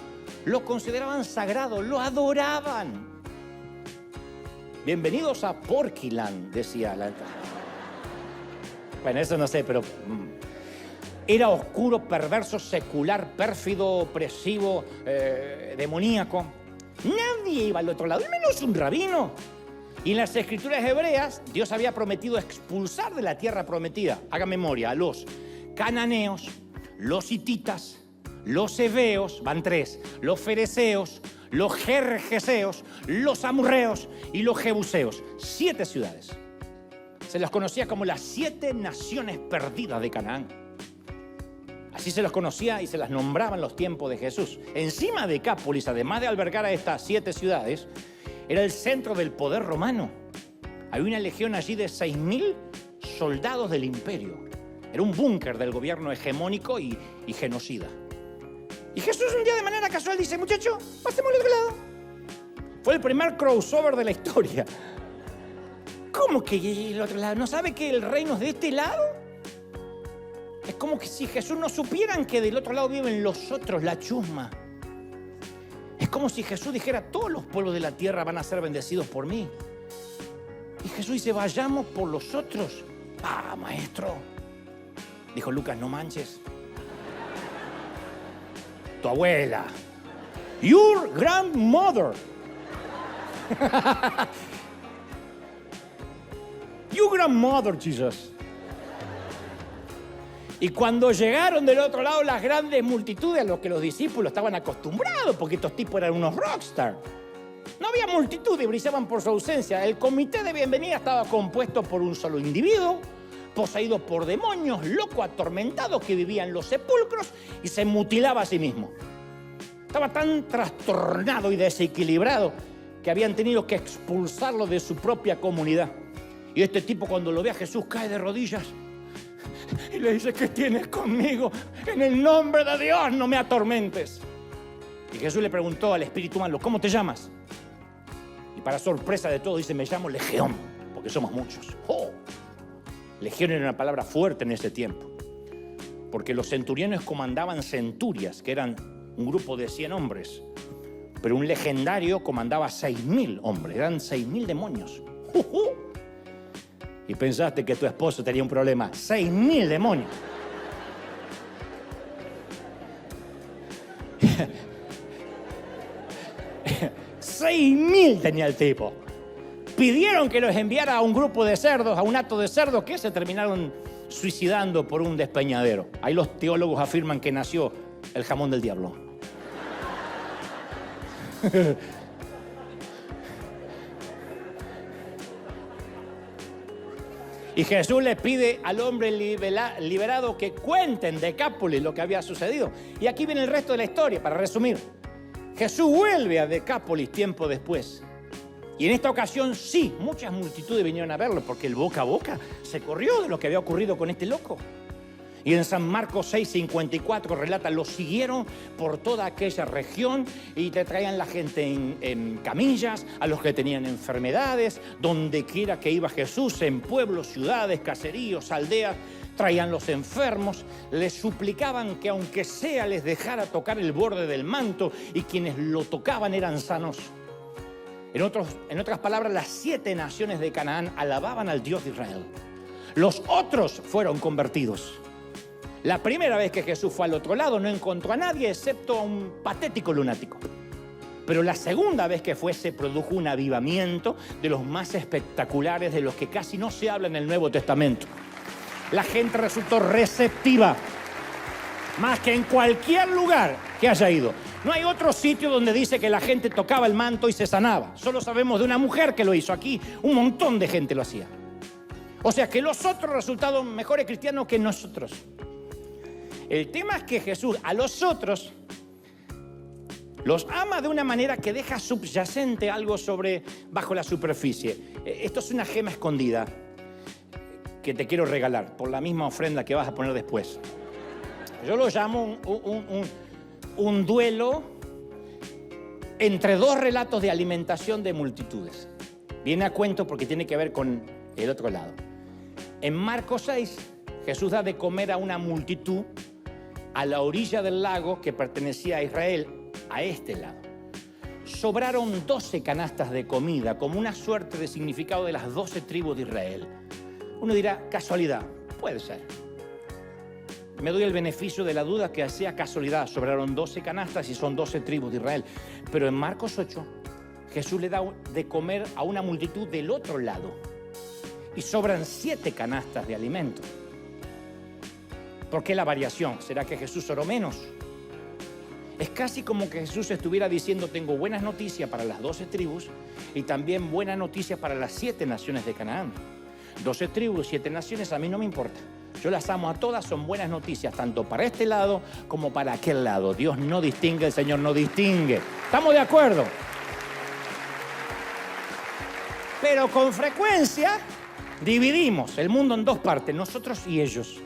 lo consideraban sagrado, lo adoraban. Bienvenidos a Porkyland, decía la... Bueno, eso no sé, pero... Era oscuro, perverso, secular, pérfido, opresivo, demoníaco. Nadie iba al otro lado, al menos un rabino. Y en las escrituras hebreas, Dios había prometido expulsar de la tierra prometida, haga memoria, a los cananeos, los hititas, los heveos, van 3, los fereceos, los gergeseos, los amorreos y los jebuseos. 7 ciudades. Se las conocía como las 7 naciones perdidas de Canaán. Así se los conocía y se las nombraba en los tiempos de Jesús. Encima de Decápolis, además de albergar a estas 7 ciudades, era el centro del poder romano. Había una legión allí de 6.000 soldados del imperio. Era un búnker del gobierno hegemónico y genocida. Y Jesús un día de manera casual dice, muchacho, pasemos al otro lado. Fue el primer crossover de la historia. ¿Cómo que el otro lado? ¿No sabe que el reino es de este lado? Es como que si Jesús no supieran que del otro lado viven los otros, la chusma. Es como si Jesús dijera, todos los pueblos de la tierra van a ser bendecidos por mí. Y Jesús dice, vayamos por los otros. Ah, maestro. Dijo Lucas, no manches. Tu abuela. Your grandmother. Your grandmother, Jesus. Y cuando llegaron del otro lado las grandes multitudes a los que los discípulos estaban acostumbrados, porque estos tipos eran unos rockstar, no había multitud y brillaban por su ausencia. El comité de bienvenida estaba compuesto por un solo individuo, poseído por demonios, loco, atormentado, que vivía en los sepulcros y se mutilaba a sí mismo. Estaba tan trastornado y desequilibrado que habían tenido que expulsarlo de su propia comunidad. Y este tipo, cuando lo ve a Jesús, cae de rodillas y le dice, ¿qué tienes conmigo? En el nombre de Dios, no me atormentes. Y Jesús le preguntó al espíritu malo, ¿cómo te llamas? Y para sorpresa de todos dice, me llamo Legión, porque somos muchos. ¡Oh! Legión era una palabra fuerte en ese tiempo, porque los centuriones comandaban centurias, que eran un grupo de 100 hombres, pero un legendario comandaba 6.000 hombres, eran 6.000 demonios. Y pensaste que tu esposo tenía un problema. 6.000 demonios. ¡6.000 tenía el tipo! Pidieron que los enviara a un grupo de cerdos, a un hato de cerdos, que se terminaron suicidando por un despeñadero. Ahí los teólogos afirman que nació el jamón del diablo. Y Jesús le pide al hombre liberado que cuente en Decápolis lo que había sucedido. Y aquí viene el resto de la historia, para resumir. Jesús vuelve a Decápolis tiempo después. Y en esta ocasión sí, muchas multitudes vinieron a verlo, porque el boca a boca se corrió de lo que había ocurrido con este loco. Y en San Marcos 6:54 relata, lo siguieron por toda aquella región y le traían la gente en camillas, a los que tenían enfermedades, donde quiera que iba Jesús, en pueblos, ciudades, caseríos, aldeas, traían los enfermos, les suplicaban que aunque sea les dejara tocar el borde del manto, y quienes lo tocaban eran sanos. En otras palabras, las 7 naciones de Canaán alababan al Dios de Israel. Los otros fueron convertidos. La primera vez que Jesús fue al otro lado no encontró a nadie excepto a un patético lunático. Pero la segunda vez que fue se produjo un avivamiento de los más espectaculares, de los que casi no se habla en el Nuevo Testamento. La gente resultó receptiva, más que en cualquier lugar que haya ido. No hay otro sitio donde dice que la gente tocaba el manto y se sanaba. Solo sabemos de una mujer que lo hizo. Aquí un montón de gente lo hacía. O sea que los otros resultaron mejores cristianos que nosotros. El tema es que Jesús a los otros los ama de una manera que deja subyacente algo bajo la superficie. Esto es una gema escondida que te quiero regalar por la misma ofrenda que vas a poner después. Yo lo llamo un duelo entre dos relatos de alimentación de multitudes. Viene a cuento porque tiene que ver con el otro lado. En Marcos 6, Jesús da de comer a una multitud a la orilla del lago que pertenecía a Israel, a este lado. Sobraron 12 canastas de comida, como una suerte de significado de las 12 tribus de Israel. Uno dirá, casualidad. Puede ser. Me doy el beneficio de la duda que sea casualidad. Sobraron 12 canastas y son 12 tribus de Israel. Pero en Marcos 8, Jesús le da de comer a una multitud del otro lado. Y sobran 7 canastas de alimento. ¿Por qué la variación? ¿Será que Jesús oró menos? Es casi como que Jesús estuviera diciendo, tengo buenas noticias para las 12 tribus y también buenas noticias para las 7 naciones de Canaán. 12 tribus, 7 naciones, a mí no me importa. Yo las amo a todas, son buenas noticias, tanto para este lado como para aquel lado. Dios no distingue, el Señor no distingue. ¿Estamos de acuerdo? Pero con frecuencia dividimos el mundo en dos partes, nosotros y ellos.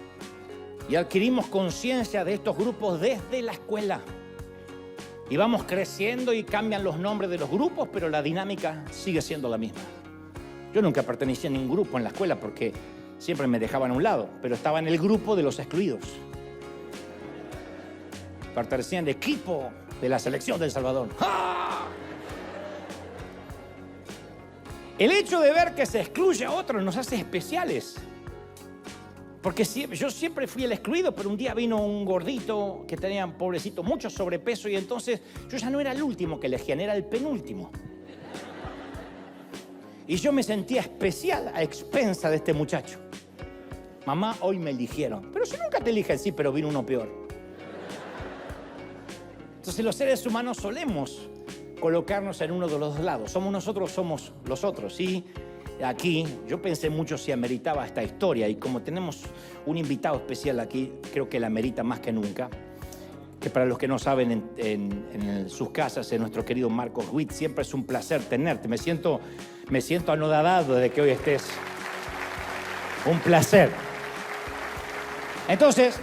Y adquirimos conciencia de estos grupos desde la escuela. Y vamos creciendo y cambian los nombres de los grupos, pero la dinámica sigue siendo la misma. Yo nunca pertenecí a ningún grupo en la escuela porque siempre me dejaban a un lado, pero estaba en el grupo de los excluidos. Pertenecían al equipo de la selección de El Salvador. ¡Ah! El hecho de ver que se excluye a otros nos hace especiales. Porque yo siempre fui el excluido, pero un día vino un gordito que tenía, pobrecito, mucho sobrepeso, y entonces yo ya no era el último que elegían, era el penúltimo. Y yo me sentía especial a expensa de este muchacho. Mamá, hoy me eligieron. Pero si nunca te eligen, sí, pero vino uno peor. Entonces los seres humanos solemos colocarnos en uno de los dos lados. Somos nosotros, somos los otros, ¿sí? Aquí yo pensé mucho si ameritaba esta historia, y como tenemos un invitado especial aquí, creo que la amerita más que nunca. Que para los que no saben, en sus casas, en nuestro querido Marcos Witt, siempre es un placer tenerte. Me siento anodadado de que hoy estés. Un placer. Entonces,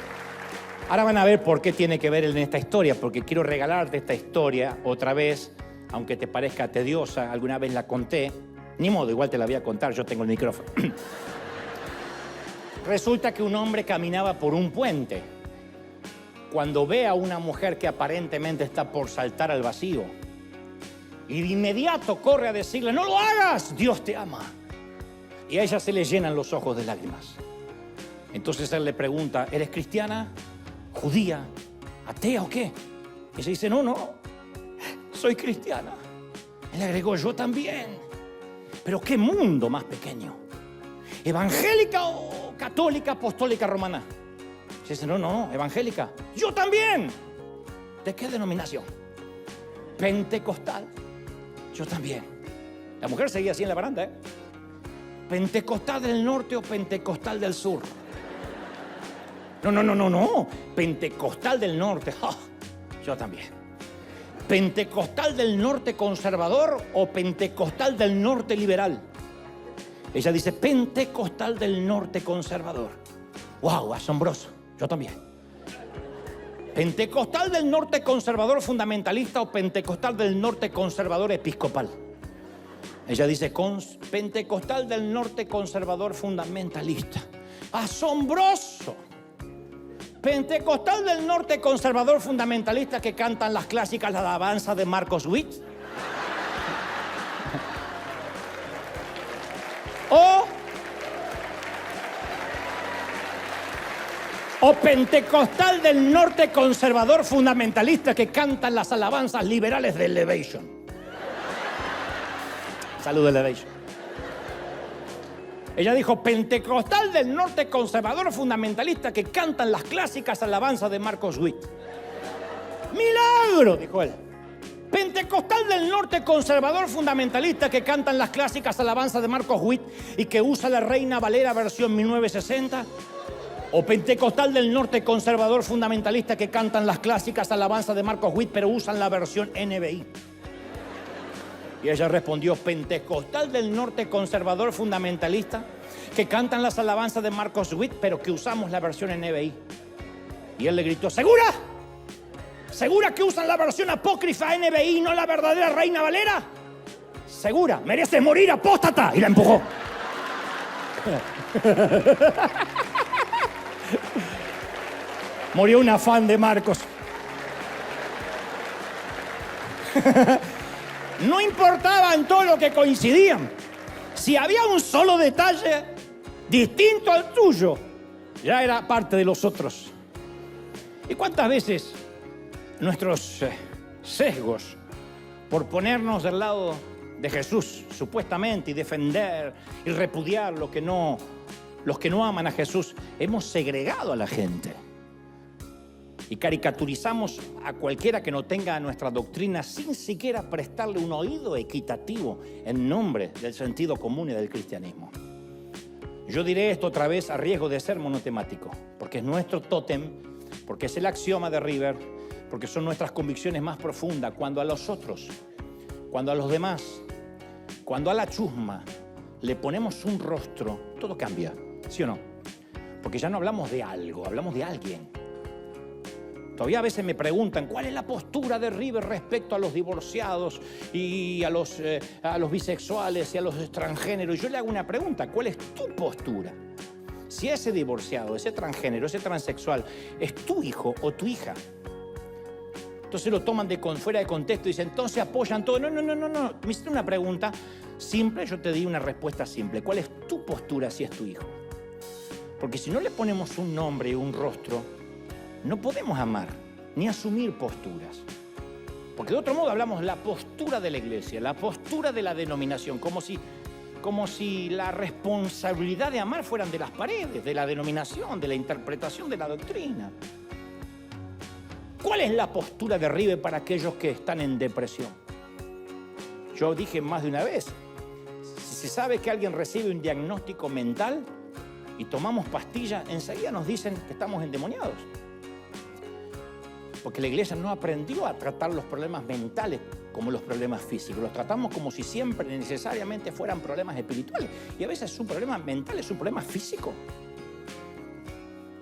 ahora van a ver por qué tiene que ver en esta historia, porque quiero regalarte esta historia otra vez, aunque te parezca tediosa, alguna vez la conté. Ni modo, igual te la voy a contar, yo tengo el micrófono. Resulta que un hombre caminaba por un puente cuando ve a una mujer que aparentemente está por saltar al vacío. Y de inmediato corre a decirle, no lo hagas, Dios te ama. Y a ella se le llenan los ojos de lágrimas. Entonces él le pregunta, ¿eres cristiana, judía, atea o qué? Ella dice, no, soy cristiana. Él le agregó, yo también. Pero qué mundo más pequeño. ¿Evangélica o católica, apostólica, romana? Ella dice, no, evangélica. Yo también. ¿De qué denominación? Pentecostal. Yo también. La mujer seguía así en la baranda, ¿Pentecostal del norte o pentecostal del sur? No. Pentecostal del norte. ¡Oh! Yo también. ¿Pentecostal del norte conservador o pentecostal del norte liberal? Ella dice, pentecostal del norte conservador. ¡Wow! Asombroso. Yo también. ¿Pentecostal del norte conservador fundamentalista o pentecostal del norte conservador episcopal? Ella dice, pentecostal del norte conservador fundamentalista. ¡Asombroso! ¿Pentecostal del norte conservador fundamentalista que cantan las clásicas, la alabanza de Marcos Witt? ¿O pentecostal del norte conservador fundamentalista que cantan las alabanzas liberales de Elevation? Salud, Elevation. Ella dijo, pentecostal del norte conservador fundamentalista que cantan las clásicas alabanzas de Marcos Witt. ¡Milagro!, dijo él. Pentecostal del norte conservador fundamentalista que cantan las clásicas alabanzas de Marcos Witt y que usa la Reina Valera versión 1960. ¿O pentecostal del norte conservador fundamentalista que cantan las clásicas alabanzas de Marcos Witt pero usan la versión NBI? Y ella respondió, pentecostal del norte conservador fundamentalista que cantan las alabanzas de Marcos Witt pero que usamos la versión NBI. Y él le gritó, ¿segura? ¿Segura que usan la versión apócrifa NBI y no la verdadera Reina Valera? ¿Segura? Mereces morir, apóstata. Y la empujó. Murió una fan de Marcos. No importaba en todo lo que coincidían. Si había un solo detalle distinto al tuyo, ya era parte de los otros. ¿Y cuántas veces nuestros sesgos por ponernos del lado de Jesús, supuestamente, y defender y repudiar los que no aman a Jesús, hemos segregado a la gente? Y caricaturizamos a cualquiera que no tenga nuestra doctrina sin siquiera prestarle un oído equitativo en nombre del sentido común y del cristianismo. Yo diré esto otra vez a riesgo de ser monotemático, porque es nuestro tótem, porque es el axioma de River, porque son nuestras convicciones más profundas. Cuando a los otros, cuando a los demás, cuando a la chusma le ponemos un rostro, todo cambia, ¿sí o no? Porque ya no hablamos de algo, hablamos de alguien. Todavía a veces me preguntan cuál es la postura de River respecto a los divorciados y a los bisexuales y a los transgéneros. Y yo le hago una pregunta, ¿cuál es tu postura? Si ese divorciado, ese transgénero, ese transexual es tu hijo o tu hija, entonces lo toman fuera de contexto y dicen, entonces apoyan todo. No. Me hiciste una pregunta simple, yo te di una respuesta simple. ¿Cuál es tu postura si es tu hijo? Porque si no le ponemos un nombre y un rostro, no podemos amar ni asumir posturas. Porque de otro modo hablamos la postura de la iglesia, la postura de la denominación, como si la responsabilidad de amar fueran de las paredes, de la denominación, de la interpretación de la doctrina. ¿Cuál es la postura de Rive para aquellos que están en depresión? Yo dije más de una vez, si se sabe que alguien recibe un diagnóstico mental y tomamos pastillas, enseguida nos dicen que estamos endemoniados. Porque la iglesia no aprendió a tratar los problemas mentales como los problemas físicos. Los tratamos como si siempre necesariamente fueran problemas espirituales. Y a veces un problema mental es un problema físico.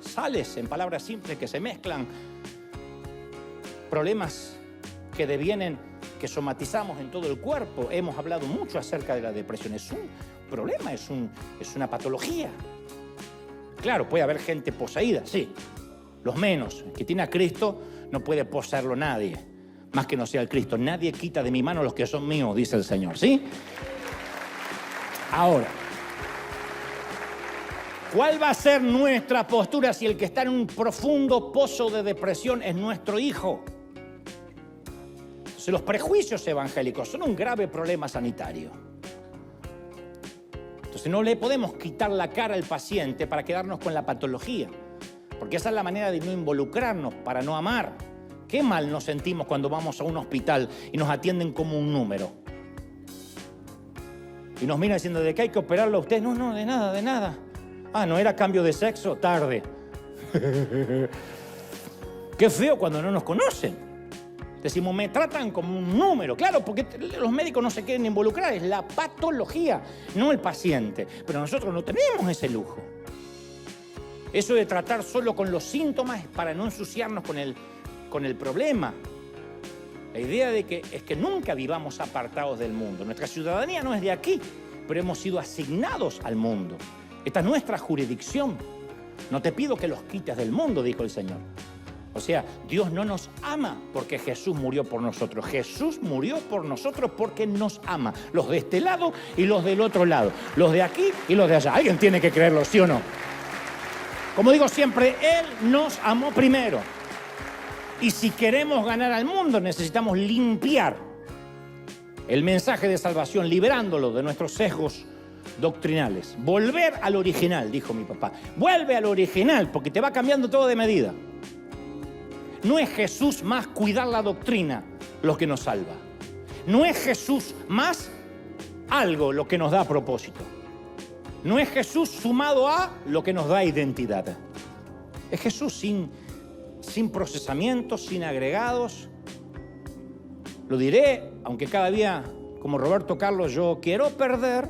Sales, en palabras simples, que se mezclan. Problemas que devienen, que somatizamos en todo el cuerpo. Hemos hablado mucho acerca de la depresión. Es un problema, es una patología. Claro, puede haber gente poseída, sí. Los menos. El que tiene a Cristo no puede poseerlo nadie, más que no sea el Cristo. Nadie quita de mi mano los que son míos, dice el Señor, ¿sí? Ahora, ¿cuál va a ser nuestra postura si el que está en un profundo pozo de depresión es nuestro hijo? Entonces, los prejuicios evangélicos son un grave problema sanitario. Entonces, no le podemos quitar la cara al paciente para quedarnos con la patología. Porque esa es la manera de no involucrarnos, para no amar. Qué mal nos sentimos cuando vamos a un hospital y nos atienden como un número. Y nos miran diciendo, ¿de qué hay que operarlo a usted? No, de nada. Ah, ¿no era cambio de sexo? Tarde. Qué feo cuando no nos conocen. Decimos, me tratan como un número. Claro, porque los médicos no se quieren involucrar. Es la patología, no el paciente. Pero nosotros no tenemos ese lujo. Eso de tratar solo con los síntomas es para no ensuciarnos con el problema. La idea es que nunca vivamos apartados del mundo. Nuestra ciudadanía no es de aquí, pero hemos sido asignados al mundo. Esta es nuestra jurisdicción. No te pido que los quites del mundo, dijo el Señor. O sea, Dios no nos ama porque Jesús murió por nosotros. Jesús murió por nosotros porque nos ama. Los de este lado y los del otro lado. Los de aquí y los de allá. Alguien tiene que creerlo, ¿sí o no? Como digo siempre, Él nos amó primero. Y si queremos ganar al mundo, necesitamos limpiar el mensaje de salvación, liberándolo de nuestros sesgos doctrinales. Volver al original, dijo mi papá. Vuelve al original, porque te va cambiando todo de medida. No es Jesús más cuidar la doctrina lo que nos salva. No es Jesús más algo lo que nos da propósito. No es Jesús sumado a lo que nos da identidad. Es Jesús sin procesamientos, sin agregados. Lo diré, aunque cada día, como Roberto Carlos, yo quiero perder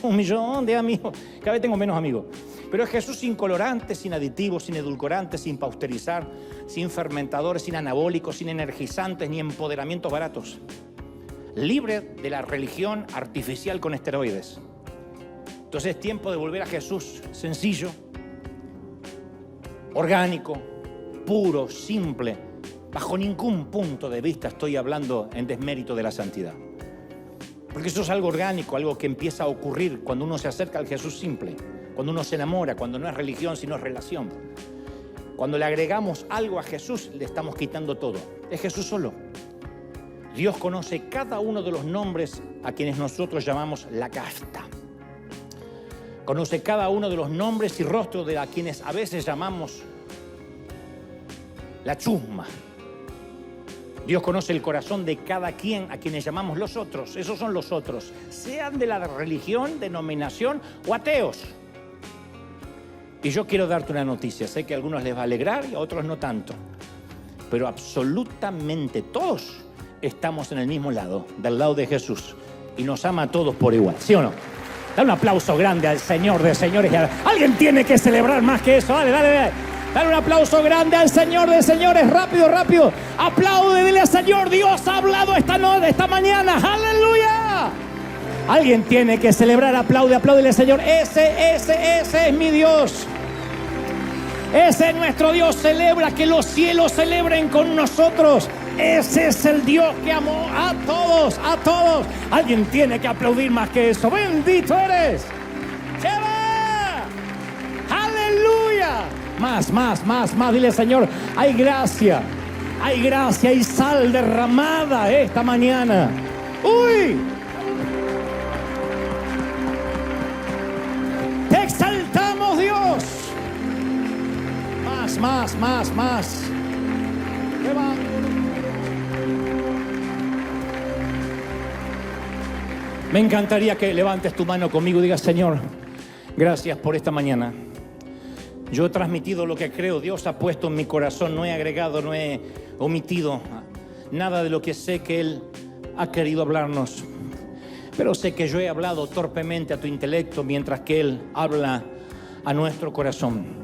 1 millón de amigos. Cada vez tengo menos amigos. Pero es Jesús sin colorantes, sin aditivos, sin edulcorantes, sin pausterizar, sin fermentadores, sin anabólicos, sin energizantes, ni empoderamientos baratos. Libre de la religión artificial con esteroides. Entonces es tiempo de volver a Jesús sencillo, orgánico, puro, simple. Bajo ningún punto de vista estoy hablando en desmérito de la santidad. Porque eso es algo orgánico, algo que empieza a ocurrir cuando uno se acerca al Jesús simple, cuando uno se enamora, cuando no es religión sino es relación. Cuando le agregamos algo a Jesús, le estamos quitando todo. Es Jesús solo. Dios conoce cada uno de los nombres a quienes nosotros llamamos la casta. Conoce cada uno de los nombres y rostros de a quienes a veces llamamos la chusma. Dios conoce el corazón de cada quien a quienes llamamos los otros. Esos son los otros, sean de la religión, denominación o ateos. Y yo quiero darte una noticia. Sé que a algunos les va a alegrar y a otros no tanto. Pero absolutamente todos estamos en el mismo lado, del lado de Jesús. Y nos ama a todos por igual, ¿sí o no? Da un aplauso grande al Señor de señores. Alguien tiene que celebrar más que eso. Dale. Dale un aplauso grande al Señor de señores. Rápido. Aplaude, dile al Señor. Dios ha hablado esta mañana. ¡Aleluya! Alguien tiene que celebrar. Apláudele, Señor. Ese es mi Dios. Ese es nuestro Dios. Celebra, que los cielos celebren con nosotros. Ese es el Dios que amó a todos, a todos. Alguien tiene que aplaudir más que eso. Bendito eres. ¡Lleva! ¡Aleluya! Más. Dile, Señor, hay gracia, hay sal derramada esta mañana. ¡Uy! Te exaltamos, Dios. Más. ¿Qué va? Me encantaría que levantes tu mano conmigo y digas: Señor, gracias por esta mañana. Yo he transmitido lo que creo, Dios ha puesto en mi corazón. No he agregado, no he omitido nada de lo que sé que Él ha querido hablarnos. Pero sé que yo he hablado torpemente a tu intelecto, mientras que Él habla a nuestro corazón,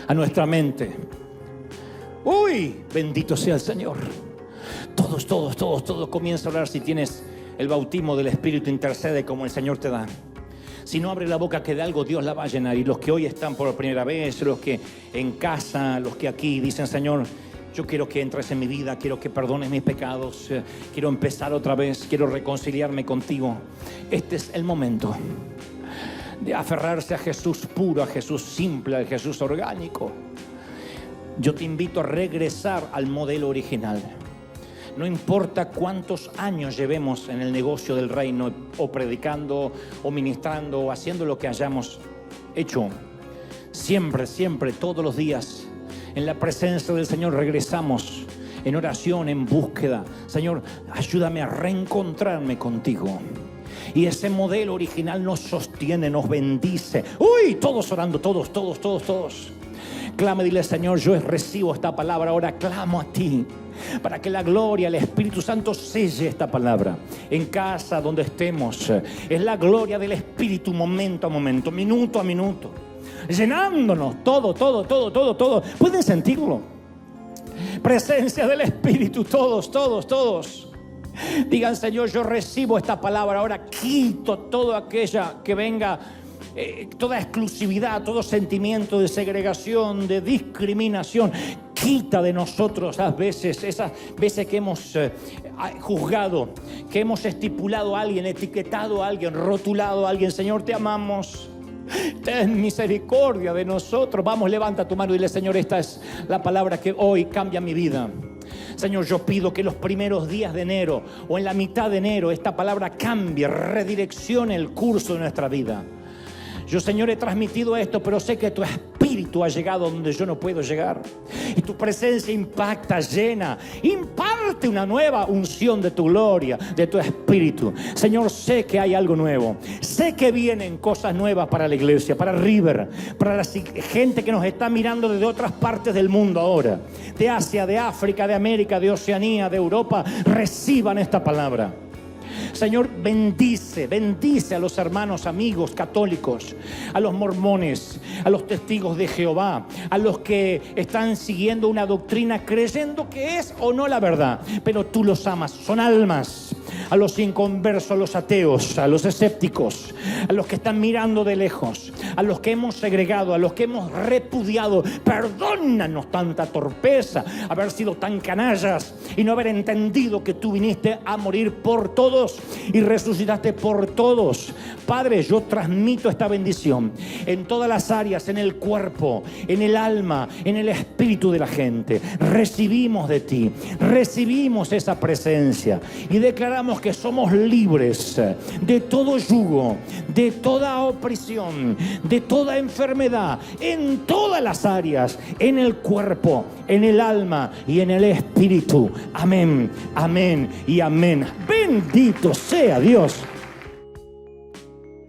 a nuestra mente. ¡Uy! Bendito sea el Señor. Todos comienza a hablar. Si tienes el bautismo del Espíritu, intercede como el Señor te da. Si no, abre la boca, que de algo Dios la va a llenar. Y los que hoy están por primera vez, los que en casa, los que aquí dicen: Señor, yo quiero que entres en mi vida, quiero que perdones mis pecados, quiero empezar otra vez, quiero reconciliarme contigo. Este es el momento de aferrarse a Jesús puro, a Jesús simple, a Jesús orgánico. Yo te invito a regresar al modelo original. No importa cuántos años llevemos en el negocio del reino, o predicando, o ministrando, o haciendo lo que hayamos hecho. Siempre, todos los días, en la presencia del Señor, regresamos en oración, en búsqueda. Señor, ayúdame a reencontrarme contigo. Y ese modelo original nos sostiene, nos bendice. ¡Uy! Todos orando, todos. Clama, dile: Señor, yo recibo esta palabra. Ahora clamo a ti, para que la gloria, el Espíritu Santo selle esta palabra. En casa, donde estemos, es la gloria del Espíritu, momento a momento, minuto a minuto, llenándonos todo. ¿Pueden sentirlo? Presencia del Espíritu, todos. Digan: Señor, yo recibo esta palabra. Ahora quito todo aquella que venga, toda exclusividad, todo sentimiento de segregación, de discriminación. Quita de nosotros esas veces que hemos juzgado, que hemos estipulado a alguien, etiquetado a alguien, rotulado a alguien. Señor, te amamos. Ten misericordia de nosotros. Vamos, levanta tu mano y dile: Señor, esta es la palabra que hoy cambia mi vida. Señor, yo pido que los primeros días de enero o en la mitad de enero esta palabra cambie, redireccione el curso de nuestra vida. Yo, Señor, he transmitido esto, pero sé que tu Espíritu ha llegado donde yo no puedo llegar. Y tu presencia impacta, llena, imparte una nueva unción de tu gloria, de tu Espíritu. Señor, sé que hay algo nuevo. Sé que vienen cosas nuevas para la iglesia, para River, para la gente que nos está mirando desde otras partes del mundo ahora. De Asia, de África, de América, de Oceanía, de Europa. Reciban esta palabra. Señor, bendice a los hermanos, amigos católicos, a los mormones, a los testigos de Jehová, a los que están siguiendo una doctrina creyendo que es o no la verdad, pero tú los amas, son almas. A los inconversos, a los ateos, a los escépticos, a los que están mirando de lejos, a los que hemos segregado, a los que hemos repudiado. Perdónanos tanta torpeza, haber sido tan canallas y no haber entendido que tú viniste a morir por todos y resucitaste por todos. Padre, yo transmito esta bendición en todas las áreas, en el cuerpo, en el alma, en el espíritu de la gente. Recibimos de ti, recibimos esa presencia y declaramos que somos libres de todo yugo, de toda opresión, de toda enfermedad, en todas las áreas, en el cuerpo, en el alma y en el espíritu. Amén, amén y amén. Bendito sea Dios.